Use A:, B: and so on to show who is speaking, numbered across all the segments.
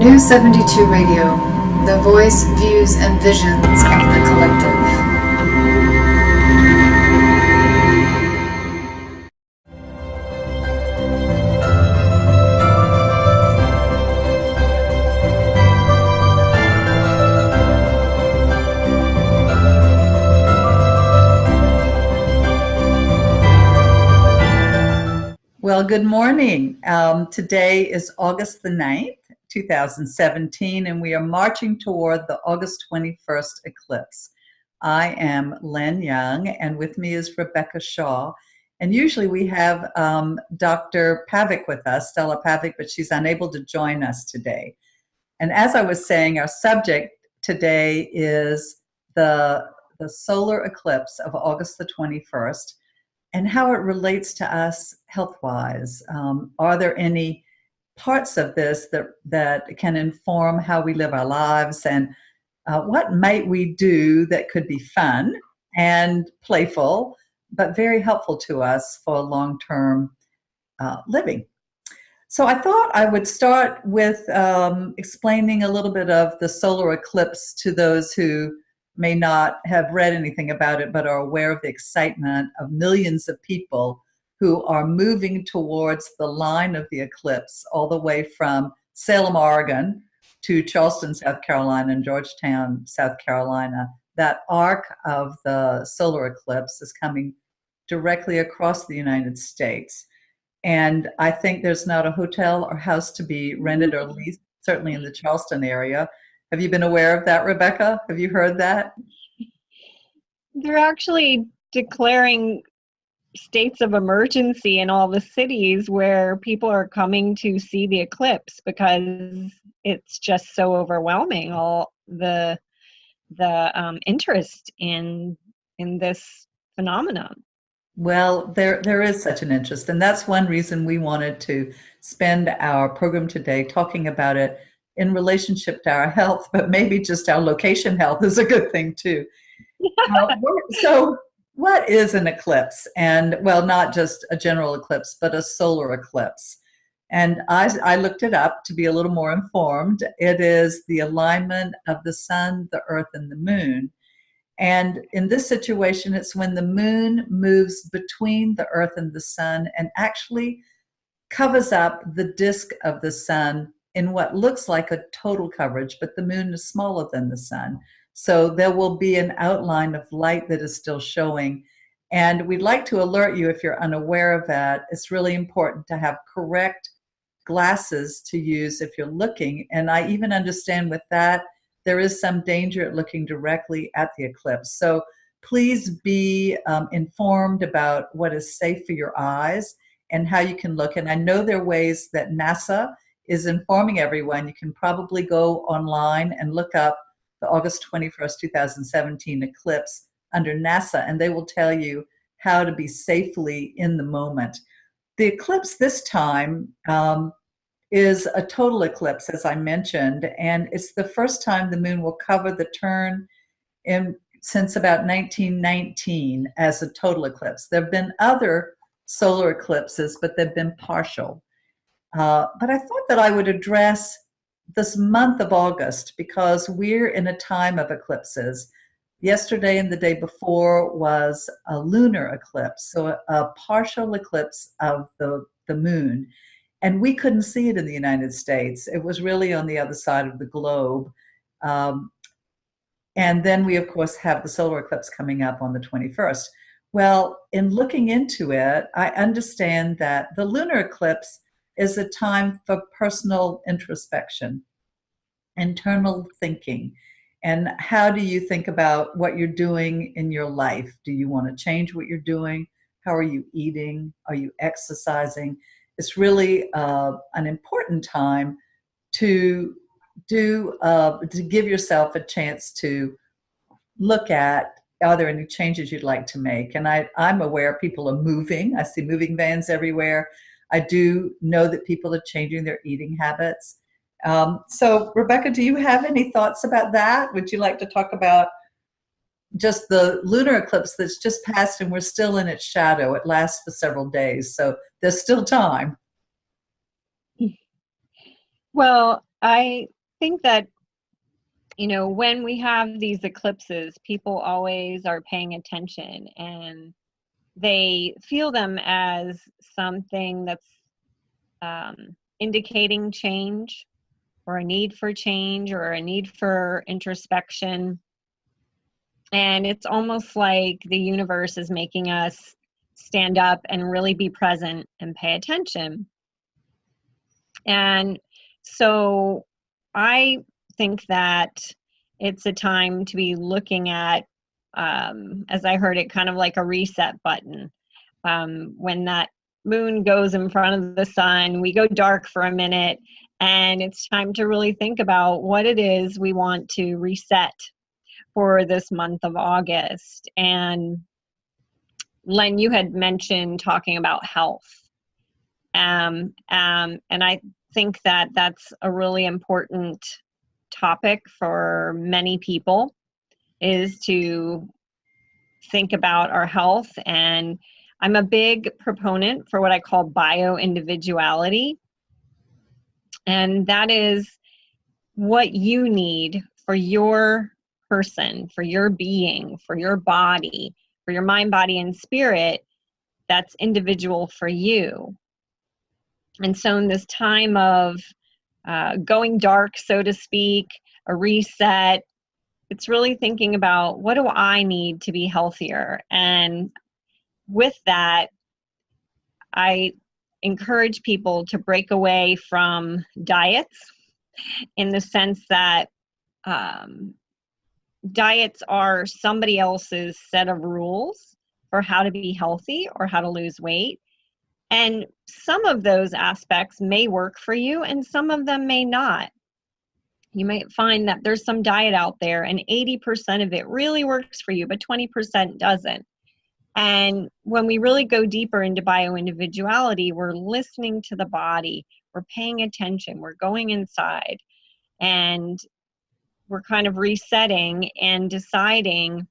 A: New 72 Radio, the voice, views, and visions of the collective.
B: Well, good morning. Today is August the 9th, 2017, and we are marching toward the August 21st eclipse. I am Len Young, and with me is Rebecca Shaw. And usually we have Dr. Pavic with us, Stela Pavic, but she's unable to join us today. And as I was saying, our subject today is the solar eclipse of August the 21st. And how it relates to us health-wise. Are there any parts of this that can inform how we live our lives, and what might we do that could be fun and playful, but very helpful to us for long-term living? So I thought I would start with explaining a little bit of the solar eclipse to those who may not have read anything about it, but are aware of the excitement of millions of people who are moving towards the line of the eclipse, all the way from Salem, Oregon, to Charleston, South Carolina, and Georgetown, South Carolina. That arc of the solar eclipse is coming directly across the United States. And I think there's not a hotel or house to be rented or leased, certainly in the Charleston area. Have you been aware of that, Rebecca? Have you heard that?
C: They're actually declaring states of emergency in all the cities where people are coming to see the eclipse because it's just so overwhelming, all the interest in this phenomenon.
B: Well, there is such an interest, and that's one reason we wanted to spend our program today talking about it in relationship to our health, but maybe just our location health is a good thing too. So what is an eclipse? And well, not just a general eclipse, but a solar eclipse. And I looked it up to be a little more informed. It is the alignment of the sun, the earth, and the moon. And in this situation, it's when the moon moves between the earth and the sun and actually covers up the disk of the sun in what looks like a total coverage, but the moon is smaller than the sun. So there will be an outline of light that is still showing. And we'd like to alert you, if you're unaware of that, it's really important to have correct glasses to use if you're looking. And I even understand with that, there is some danger at looking directly at the eclipse. So please be informed about what is safe for your eyes and how you can look. And I know there are ways that NASA is informing everyone. You can probably go online and look up the August 21st, 2017 eclipse under NASA, and they will tell you how to be safely in the moment. The eclipse this time is a total eclipse, as I mentioned, and it's the first time the moon will cover the turn since about 1919 as a total eclipse. There have been other solar eclipses, but they've been partial. But I thought that I would address this month of August because we're in a time of eclipses. Yesterday and the day before was a lunar eclipse, so a partial eclipse of the moon. And we couldn't see it in the United States. It was really on the other side of the globe. And then we, of course, have the solar eclipse coming up on the 21st. Well, in looking into it, I understand that the lunar eclipse is a time for personal introspection, internal thinking. And how do you think about what you're doing in your life? Do you want to change what you're doing? How are you eating? Are you exercising? It's really an important time to give yourself a chance to look at, are there any changes you'd like to make? And I'm aware people are moving. I see moving vans everywhere. I do know that people are changing their eating habits. So, Rebecca, do you have any thoughts about that? Would you like to talk about just the lunar eclipse that's just passed and we're still in its shadow? It lasts for several days, so there's still time.
C: Well, I think that, when we have these eclipses, people always are paying attention, and they feel them as something that's indicating change, or a need for change, or a need for introspection. And it's almost like the universe is making us stand up and really be present and pay attention. And so I think that it's a time to be looking at, as I heard it, kind of like a reset button. When that moon goes in front of the sun, we go dark for a minute, and it's time to really think about what it is we want to reset for this month of August. And Len, you had mentioned talking about health. And I think that that's a really important topic for many people, is to think about our health. And I'm a big proponent for what I call bio-individuality. And that is what you need for your person, for your being, for your body, for your mind, body, and spirit, that's individual for you. And so in this time of going dark, so to speak, a reset, it's really thinking about, what do I need to be healthier? And with that, I encourage people to break away from diets, in the sense that diets are somebody else's set of rules for how to be healthy or how to lose weight. And some of those aspects may work for you and some of them may not. You might find that there's some diet out there and 80% of it really works for you, but 20% doesn't. And when we really go deeper into bio-individuality, we're listening to the body, we're paying attention, we're going inside, and we're kind of resetting and deciding,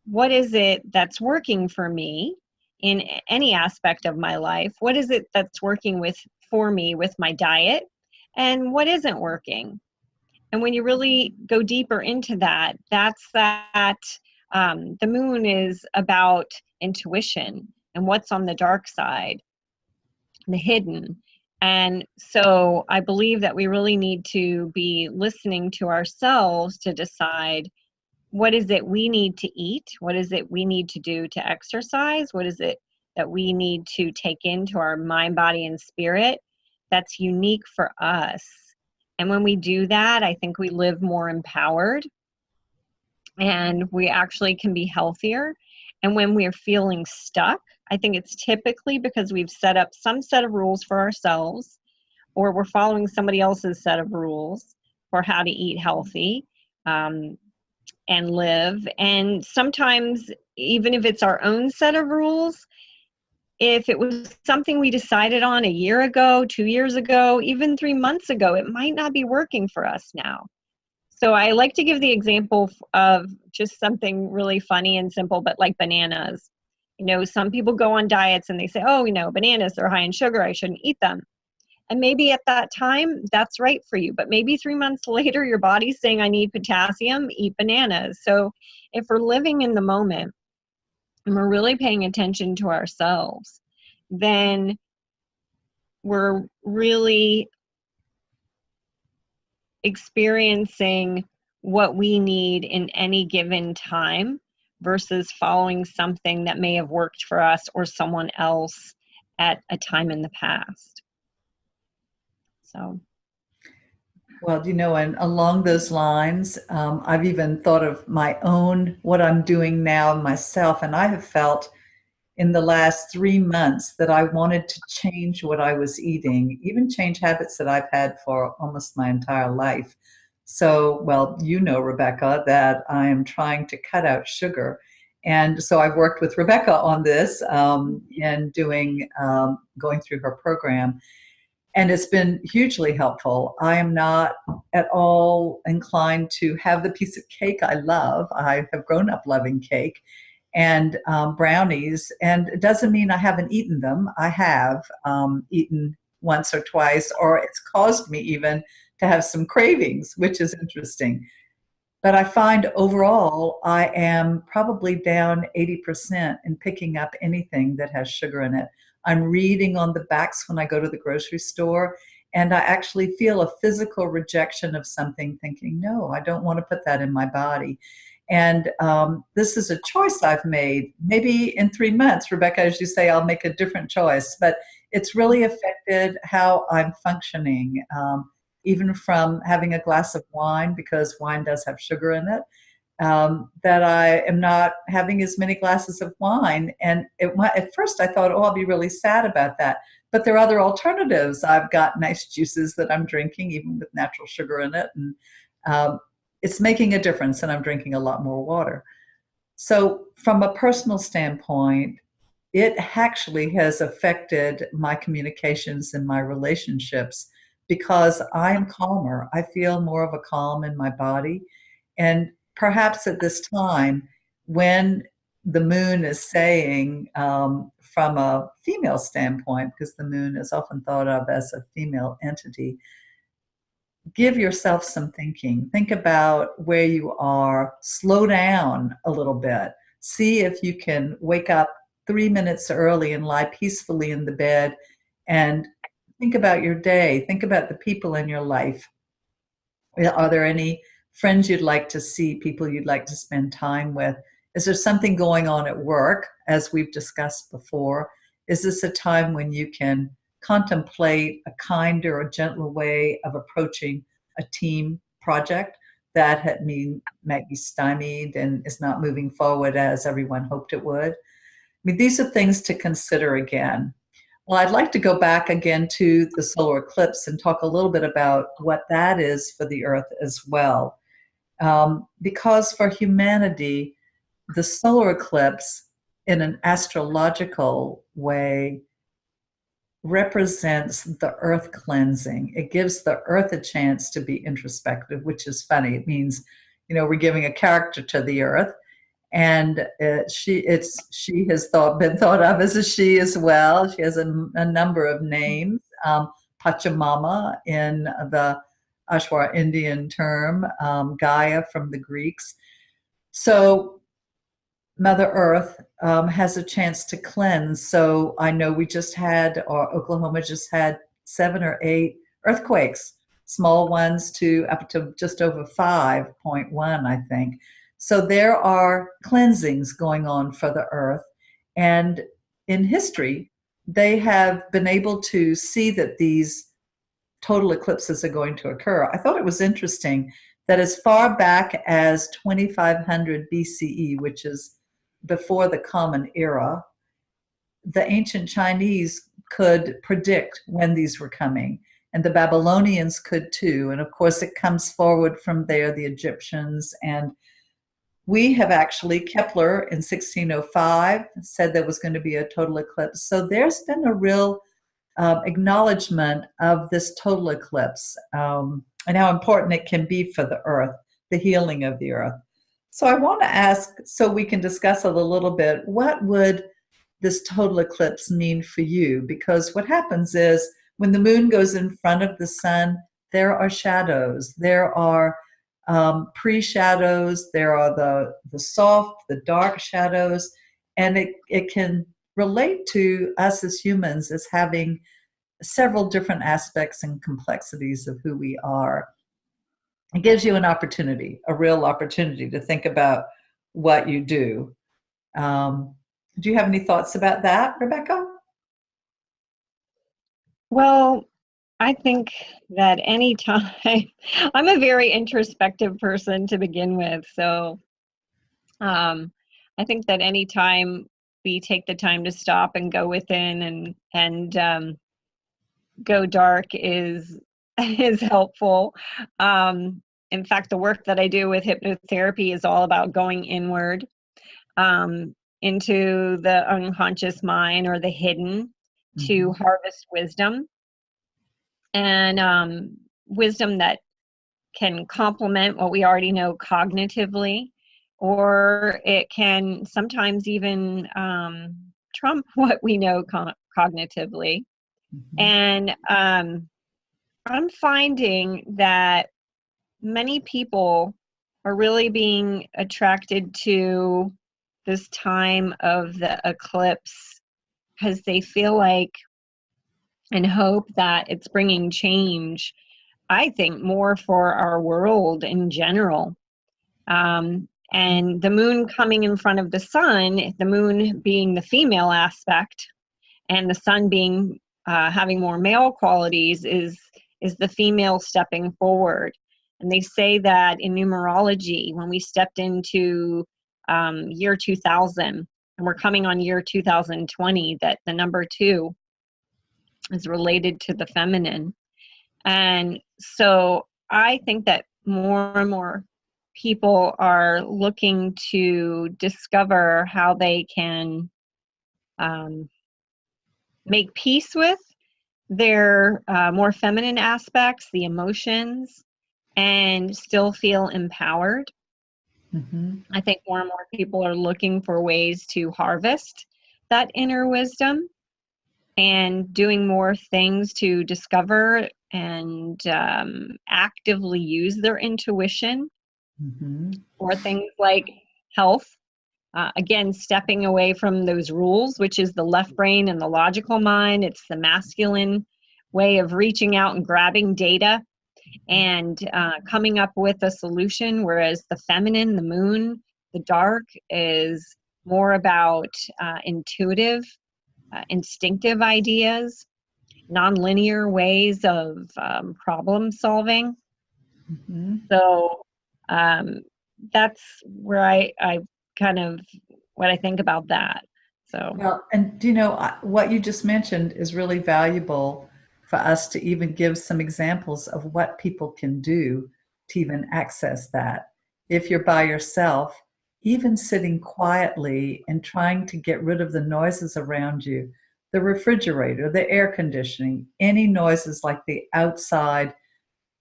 C: what is it that's working for me in any aspect of my life? What is it that's working for me with my diet? And what isn't working? And when you really go deeper into that, that's that the moon is about intuition and what's on the dark side, the hidden. And so I believe that we really need to be listening to ourselves to decide, what is it we need to eat? What is it we need to do to exercise? What is it that we need to take into our mind, body, and spirit that's unique for us? And when we do that, I think we live more empowered and we actually can be healthier. And when we're feeling stuck, I think it's typically because we've set up some set of rules for ourselves, or we're following somebody else's set of rules for how to eat healthy and live. And sometimes, even if it's our own set of rules, if it was something we decided on a year ago, 2 years ago, even 3 months ago, it might not be working for us now. So I like to give the example of just something really funny and simple, but like bananas. Some people go on diets and they say, oh, bananas are high in sugar, I shouldn't eat them. And maybe at that time, that's right for you. But maybe 3 months later, your body's saying, I need potassium, eat bananas. So if we're living in the moment and we're really paying attention to ourselves, then we're really experiencing what we need in any given time versus following something that may have worked for us or someone else at a time in the past. So.
B: Well, and along those lines, I've even thought of what I'm doing now myself, and I have felt in the last 3 months that I wanted to change what I was eating, even change habits that I've had for almost my entire life. So, well, Rebecca, that I am trying to cut out sugar. And so I've worked with Rebecca on this and going through her program. And it's been hugely helpful. I am not at all inclined to have the piece of cake I love. I have grown up loving cake and brownies, and it doesn't mean I haven't eaten them. I have eaten once or twice, or it's caused me even to have some cravings, which is interesting. But I find overall, I am probably down 80% in picking up anything that has sugar in it. I'm reading on the backs when I go to the grocery store, and I actually feel a physical rejection of something, thinking, no, I don't want to put that in my body. And this is a choice I've made. Maybe in 3 months, Rebecca, as you say, I'll make a different choice, but it's really affected how I'm functioning. Even from having a glass of wine, because wine does have sugar in it, that I am not having as many glasses of wine. And at first I thought, oh, I'll be really sad about that. But there are other alternatives. I've got nice juices that I'm drinking, even with natural sugar in it. And it's making a difference, and I'm drinking a lot more water. So from a personal standpoint, it actually has affected my communications and my relationships because I am calmer. I feel more of a calm in my body. And perhaps at this time, when the moon is saying, from a female standpoint, because the moon is often thought of as a female entity, give yourself some thinking. Think about where you are, slow down a little bit. See if you can wake up 3 minutes early and lie peacefully in the bed and think about your day. Think about the people in your life. Are there any friends you'd like to see, people you'd like to spend time with? Is there something going on at work, as we've discussed before? Is this a time when you can contemplate a kinder or gentler way of approaching a team project that might be stymied and is not moving forward as everyone hoped it would? I mean, these are things to consider again. Well, I'd like to go back again to the solar eclipse and talk a little bit about what that is for the Earth as well. Because for humanity, the solar eclipse, in an astrological way, represents the Earth cleansing. It gives the Earth a chance to be introspective, which is funny. It means, we're giving a character to the Earth. And she has been thought of as a she as well. She has a number of names. Pachamama in the Ashwar Indian term, Gaia from the Greeks. So Mother Earth has a chance to cleanse. So I know Oklahoma just had 7 or 8 earthquakes, small ones up to just over 5.1, I think. So there are cleansings going on for the Earth. And in history, they have been able to see that these total eclipses are going to occur. I thought it was interesting that as far back as 2500 BCE, which is before the Common Era, the ancient Chinese could predict when these were coming. And the Babylonians could too. And of course, it comes forward from there, the Egyptians. And we have actually, Kepler in 1605 said there was going to be a total eclipse. So there's been a real acknowledgement of this total eclipse and how important it can be for the Earth, the healing of the Earth. So I want to ask, so we can discuss it a little bit, what would this total eclipse mean for you? Because what happens is when the moon goes in front of the sun, there are shadows. There are pre-shadows, there are the soft, the dark shadows, and it can relate to us as humans as having several different aspects and complexities of who we are. It gives you an opportunity, a real opportunity to think about what you do. Do you have any thoughts about that, Rebecca?
C: Well, I think that any time, I'm a very introspective person to begin with. So I think that any time we take the time to stop and go within and go dark is helpful. In fact, the work that I do with hypnotherapy is all about going inward into the unconscious mind or the hidden to harvest wisdom. And wisdom that can complement what we already know cognitively, or it can sometimes even trump what we know cognitively. And I'm finding that many people are really being attracted to this time of the eclipse because they feel like and hope that it's bringing change, I think, more for our world in general. And the moon coming in front of the sun, the moon being the female aspect, and the sun being having more male qualities, is the female stepping forward. And they say that in numerology, when we stepped into year 2000, and we're coming on year 2020, that the number 2 is related to the feminine. And so I think that more and more people are looking to discover how they can make peace with their more feminine aspects, the emotions, and still feel empowered.
B: Mm-hmm.
C: I think more and more people are looking for ways to harvest that inner wisdom and doing more things to discover and actively use their intuition
B: Mm-hmm.
C: for things like health. Again, stepping away from those rules, which is the left brain and the logical mind. It's the masculine way of reaching out and grabbing data and coming up with a solution, whereas the feminine, the moon, the dark, is more about intuitive, instinctive ideas, nonlinear ways of problem solving.
B: Mm-hmm.
C: So that's where I kind of what I think about that. So
B: Well, and what you just mentioned is really valuable for us to even give some examples of what people can do to even access that. If you're by yourself, even sitting quietly and trying to get rid of the noises around you, the refrigerator, the air conditioning, any noises like the outside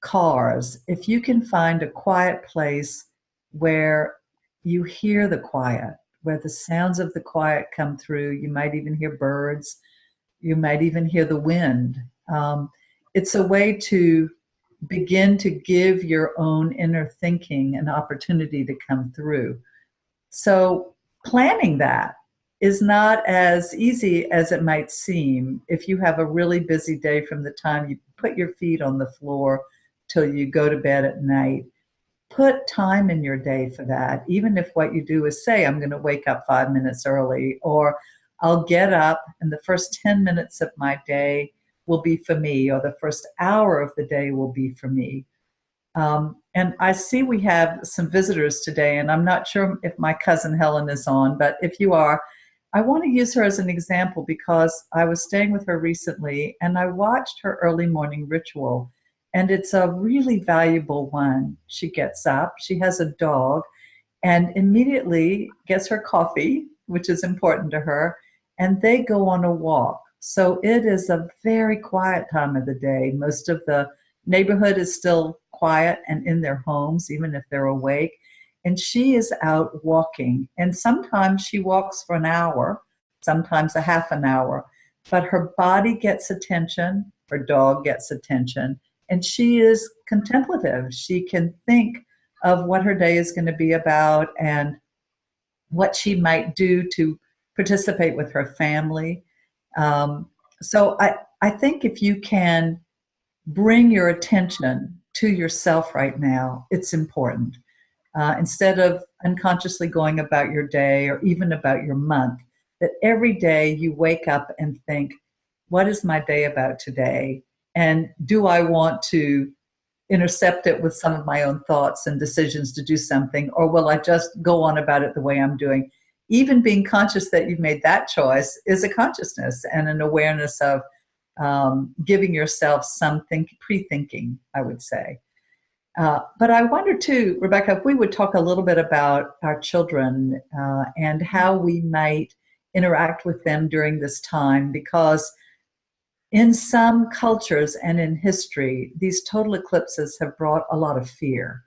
B: cars, if you can find a quiet place where you hear the quiet, where the sounds of the quiet come through, you might even hear birds, you might even hear the wind. It's a way to begin to give your own inner thinking an opportunity to come through. So, planning that is not as easy as it might seem if you have a really busy day from the time you put your feet on the floor till you go to bed at night. Put time in your day for that, even if what you do is say, I'm going to wake up 5 minutes early, or I'll get up and the first 10 minutes of my day will be for me, or the first hour of the day will be for me. And I see we have some visitors today, and I'm not sure if my cousin Helen is on, but if you are, I want to use her as an example because I was staying with her recently and I watched her early morning ritual, and it's a really valuable one. She gets up, she has a dog, and immediately gets her coffee, which is important to her, and they go on a walk. So it is a very quiet time of the day. Most of the neighborhood is still quiet and in their homes, even if they're awake. And she is out walking. And sometimes she walks for an hour, sometimes a half an hour. But her body gets attention, her dog gets attention, and she is contemplative. She can think of what her day is going to be about and what she might do to participate with her family. So I think if you can bring your attention to yourself right now, it's important. Instead of unconsciously going about your day or even about your month, that every day you wake up and think, what is my day about today? And do I want to intercept it with some of my own thoughts and decisions to do something, or will I just go on about it the way I'm doing? Even being conscious that you've made that choice is a consciousness and an awareness of giving yourself something pre-thinking, I would say. But I wonder too, Rebecca, if we would talk a little bit about our children and how we might interact with them during this time, because in some cultures and in history, these total eclipses have brought a lot of fear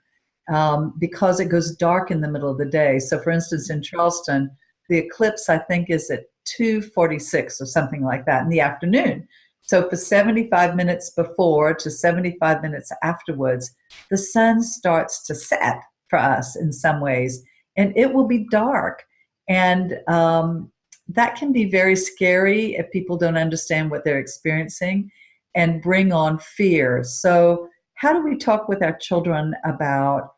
B: because it goes dark in the middle of the day. So for instance, in Charleston, the eclipse, I think, is at 2:46 or something like that in the afternoon. So for 75 minutes before to 75 minutes afterwards, the sun starts to set for us in some ways, and it will be dark. And that can be very scary if people don't understand what they're experiencing and bring on fear. So, how do we talk with our children about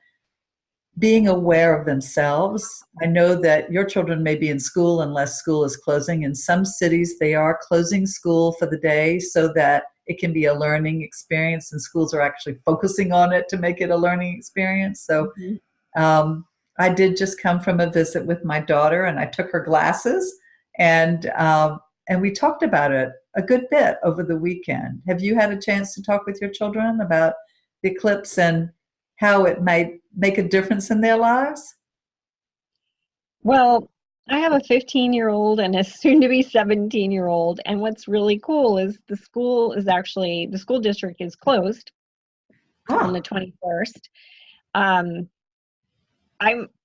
B: being aware of themselves? I know that your children may be in school unless school is closing. In some cities, they are closing school for the day so that it can be a learning experience, and schools are actually focusing on it to make it a learning experience. So, I did just come from a visit with my daughter, and I took her glasses, and we talked about it a good bit over the weekend. Have you had a chance to talk with your children about the eclipse and how it might make a difference in their lives?
C: Well, I have a 15-year-old and a soon-to-be 17-year-old, and what's really cool is the school district is closed on the 21st.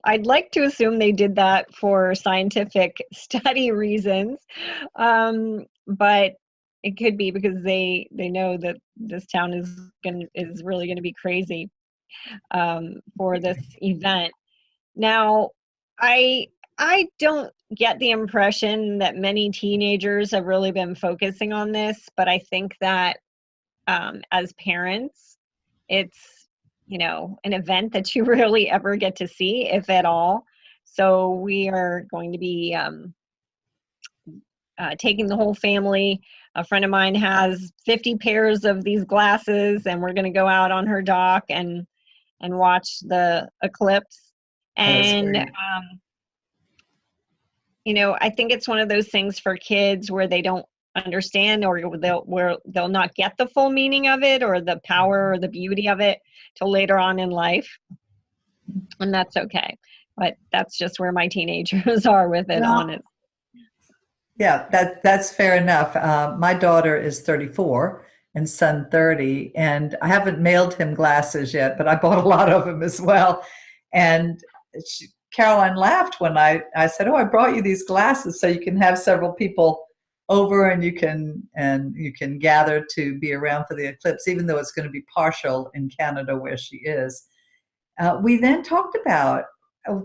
C: I'd like to assume they did that for scientific study reasons, but it could be because they know that this town is really going to be crazy for this event. Now, I don't get the impression that many teenagers have really been focusing on this, but I think that as parents, it's an event that you rarely ever get to see, if at all. So we are going to be taking the whole family. A friend of mine has 50 pairs of these glasses, and we're going to go out on her dock and watch the eclipse. And I think it's one of those things for kids where they don't understand, or they'll not get the full meaning of it or the power or the beauty of it till later on in life, and that's okay. But that's just where my teenagers are with it, on it.
B: Yeah, that's fair enough. My daughter is 34 and son 30, and I haven't mailed him glasses yet, but I bought a lot of them as well. And Caroline laughed when I said, "Oh, I brought you these glasses so you can have several people over and you can gather to be around for the eclipse, even though it's going to be partial in Canada where she is." We then talked about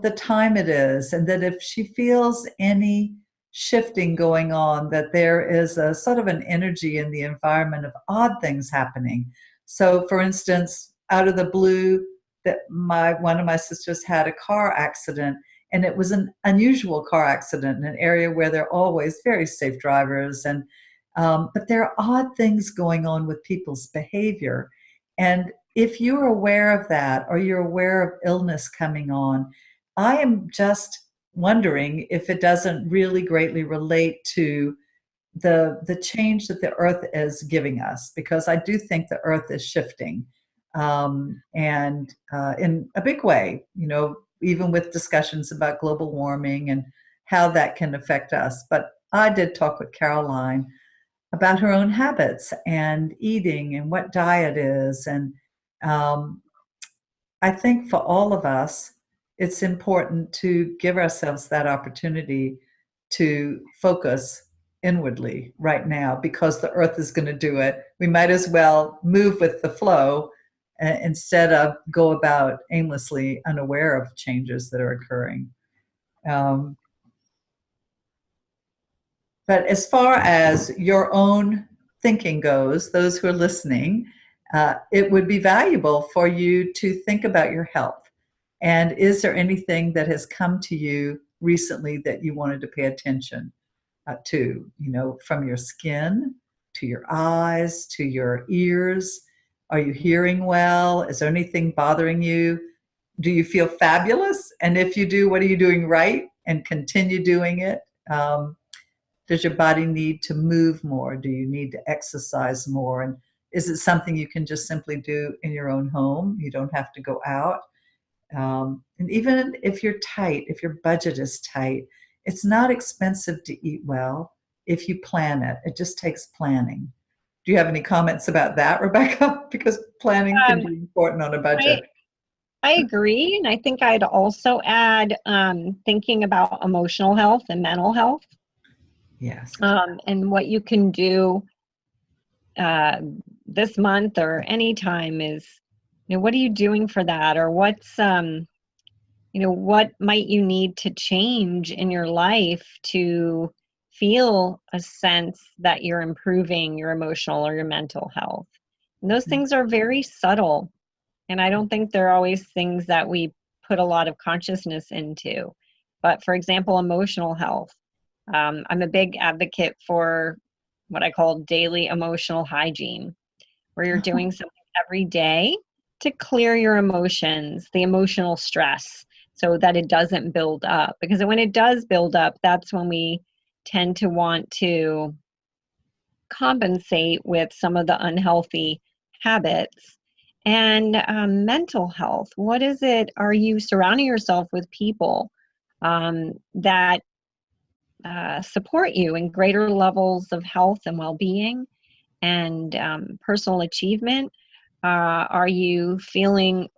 B: the time it is, and that if she feels any shifting going on, that there is a sort of an energy in the environment of odd things happening. So, for instance, out of the blue, that one of my sisters had a car accident, and it was an unusual car accident in an area where there are always very safe drivers, and but there are odd things going on with people's behavior. And if you're aware of that, or you're aware of illness coming on, I am just wondering if it doesn't really greatly relate to the change that the earth is giving us, because I do think the earth is shifting, and in a big way, even with discussions about global warming and how that can affect us. But I did talk with Caroline about her own habits and eating and what diet is. And I think for all of us, it's important to give ourselves that opportunity to focus inwardly right now, because the earth is going to do it. We might as well move with the flow instead of go about aimlessly unaware of changes that are occurring. But as far as your own thinking goes, those who are listening, it would be valuable for you to think about your health. And is there anything that has come to you recently that you wanted to pay attention to, from your skin to your eyes to your ears? Are you hearing well? Is there anything bothering you? Do you feel fabulous? And if you do, what are you doing right? And continue doing it. Does your body need to move more? Do you need to exercise more? And is it something you can just simply do in your own home? You don't have to go out. And even if you're tight, if your budget is tight, it's not expensive to eat well if you plan it. It just takes planning. Do you have any comments about that, Rebecca? Because planning can be important on a budget.
C: I agree. And I think I'd also add thinking about emotional health and mental health.
B: Yes.
C: And what you can do this month or any time is, what are you doing for that? Or what's, what might you need to change in your life to feel a sense that you're improving your emotional or your mental health? And those things are very subtle. And I don't think they're always things that we put a lot of consciousness into. But for example, emotional health. I'm a big advocate for what I call daily emotional hygiene, where you're doing something every day to clear your emotions, the emotional stress, so that it doesn't build up. Because when it does build up, that's when we tend to want to compensate with some of the unhealthy habits. And mental health, what is it? Are you surrounding yourself with people that support you in greater levels of health and well-being and personal achievement? Are you feeling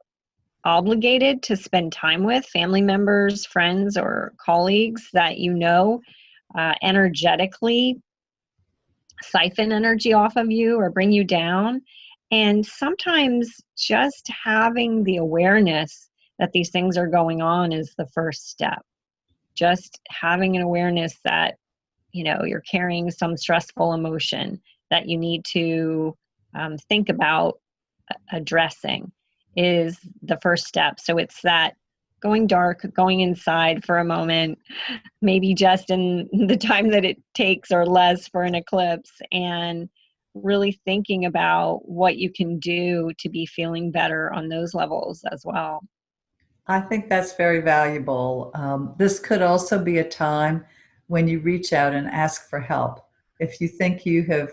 C: obligated to spend time with family members, friends, or colleagues that energetically siphon energy off of you or bring you down? And sometimes just having the awareness that these things are going on is the first step. Just having an awareness that, you're carrying some stressful emotion that you need to think about addressing is the first step. So it's that going dark, going inside for a moment, maybe just in the time that it takes or less for an eclipse, and really thinking about what you can do to be feeling better on those levels as well.
B: I think that's very valuable. This could also be a time when you reach out and ask for help. If you think you have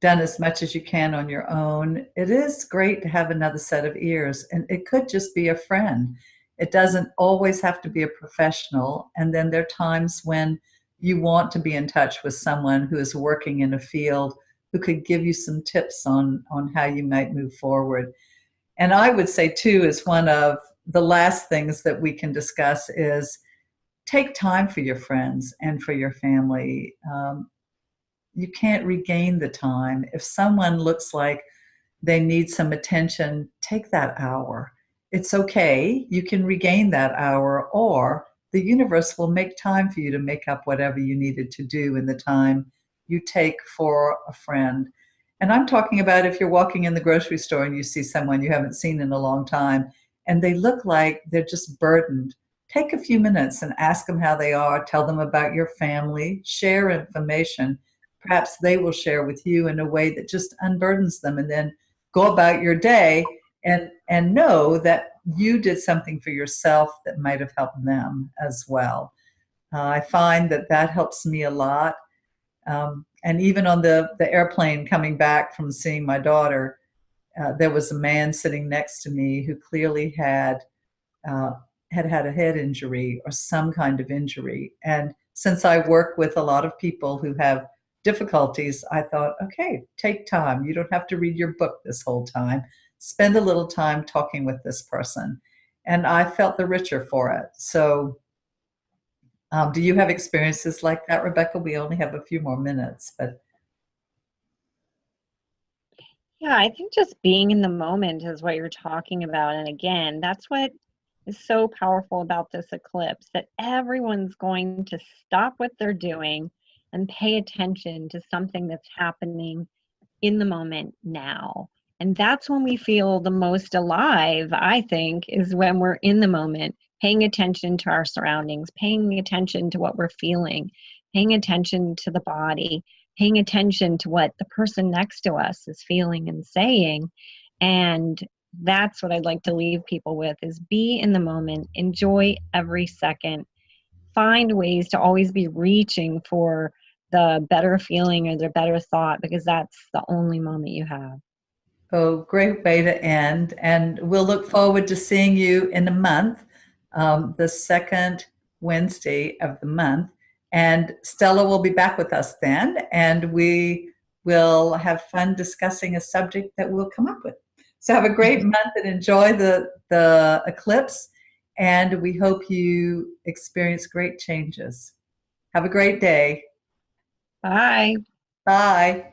B: done as much as you can on your own, it is great to have another set of ears. And it could just be a friend. It doesn't always have to be a professional. And then there are times when you want to be in touch with someone who is working in a field who could give you some tips on how you might move forward. And I would say, too, is one of the last things that we can discuss is take time for your friends and for your family. You can't regain the time. If someone looks like they need some attention, take that hour. It's okay. You can regain that hour, or the universe will make time for you to make up whatever you needed to do in the time you take for a friend. And I'm talking about if you're walking in the grocery store and you see someone you haven't seen in a long time and they look like they're just burdened. Take a few minutes and ask them how they are, tell them about your family, share information. Perhaps they will share with you in a way that just unburdens them, and then go about your day and know that you did something for yourself that might have helped them as well. I find that helps me a lot. And even on the airplane coming back from seeing my daughter, there was a man sitting next to me who clearly had had a head injury or some kind of injury. And since I work with a lot of people who have difficulties, I thought, okay, take time. You don't have to read your book this whole time. Spend a little time talking with this person. And I felt the richer for it. So do you have experiences like that, Rebecca? We only have a few more minutes, but.
C: Yeah, I think just being in the moment is what you're talking about. And again, that's what is so powerful about this eclipse, that everyone's going to stop what they're doing and pay attention to something that's happening in the moment now. And that's when we feel the most alive, I think, is when we're in the moment, paying attention to our surroundings, paying attention to what we're feeling, paying attention to the body, paying attention to what the person next to us is feeling and saying. And that's what I'd like to leave people with, is be in the moment, enjoy every second, find ways to always be reaching for the better feeling or the better thought, because that's the only moment you have.
B: Oh, great way to end. And we'll look forward to seeing you in a month, the second Wednesday of the month. And Stella will be back with us then, and we will have fun discussing a subject that we'll come up with. So have a great month and enjoy the eclipse. And we hope you experience great changes. Have a great day.
C: Bye.
B: Bye.